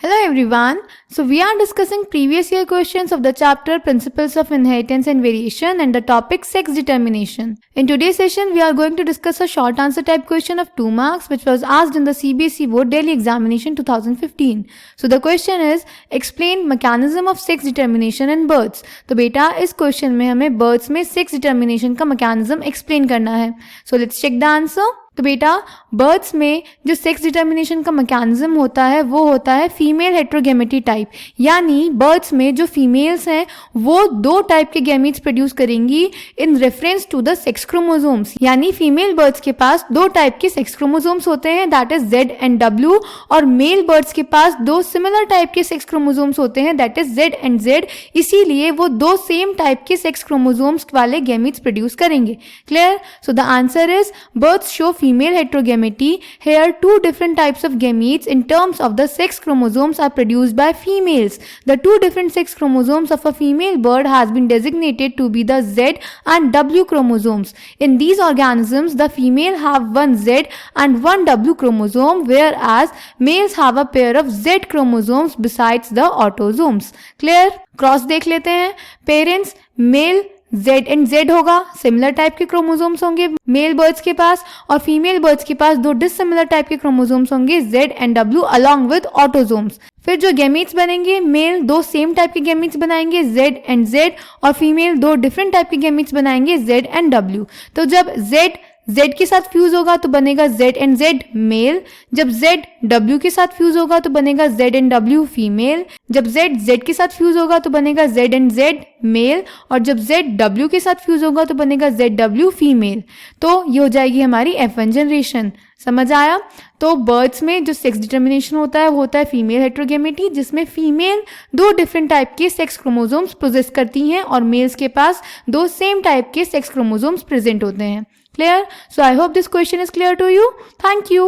Hello everyone. So we are discussing previous year questions of the chapter Principles of Inheritance and Variation and the topic Sex Determination. In today's session we are going to discuss a short answer type question of 2 marks which was asked in the CBSE Board Daily Examination 2015. So the question is explain mechanism of sex determination in birds. तो बेटा इस question में हमें birds में sex determination का mechanism explain करना है. So let's check the answer. तो बेटा बर्ड्स में जो सेक्स डिटर्मिनेशन का मैकेनिज्म होता है वो होता है फीमेल हेट्रोगेमेटी टाइप, यानी बर्ड्स में जो फीमेल्स हैं वो 2 टाइप के गैमीट्स प्रोड्यूस करेंगी in reference to the sex chromosomes. यानी फीमेल बर्ड्स के पास 2 टाइप के सेक्स क्रोमोसोम्स होते हैं, that is Z and W, और मेल बर्ड्स के पास 2 सिमिलर टाइप के सेक्स क्रोमोसोम्स होते हैं, that is Z and Z. इसीलिए वो 2 सेम टाइप के सेक्स क्रोमोसोम्स वाले गैमीट्स प्रोड्यूस करेंगे. Clear? So the answer is birds show female heterogamety. Here 2 different types of gametes in terms of the sex chromosomes are produced by females. The 2 different sex chromosomes of a female bird has been designated to be the Z and W chromosomes. In these organisms the female have one Z and one W chromosome, whereas males have a pair of Z chromosomes besides the autosomes. Clear? Cross देख लेते हैं. Parents male Z and Z होगा, similar type के chromosomes होंगे male birds के पास, और female birds के पास 2 डिसिमिलर टाइप के क्रोमोसोम्स होंगे Z and W along with autosomes. फिर जो गैमीट्स बनेंगे, मेल 2 सेम टाइप के गैमीट्स बनाएंगे Z एंड Z, और फीमेल 2 डिफरेंट टाइप के गैमीट्स बनाएंगे Z एंड W. तो जब Z के साथ फ्यूज होगा तो बनेगा Z एंड Z मेल, जब Z W के साथ फ्यूज होगा तो बनेगा Z एंड W फीमेल, जब Z के साथ फ्यूज होगा तो बनेगा Z एंड Z मेल, और जब Z W के साथ फ्यूज होगा तो बनेगा Z W फीमेल. तो ये हो जाएगी हमारी F1 जनरेशन. समझ आया? तो बर्ड्स में जो सेक्स डिटर्मिनेशन होता है वो होता है फीमेल हेट्रोगेमेटी, जिसमें फीमेल 2 डिफरेंट टाइप के सेक्स क्रोमोसोम्स पोजेस करती हैं और मेल्स के पास 2 सेम टाइप के सेक्स क्रोमोसोम्स प्रेजेंट होते हैं. Clear? So I hope this question is clear to you. Thank you.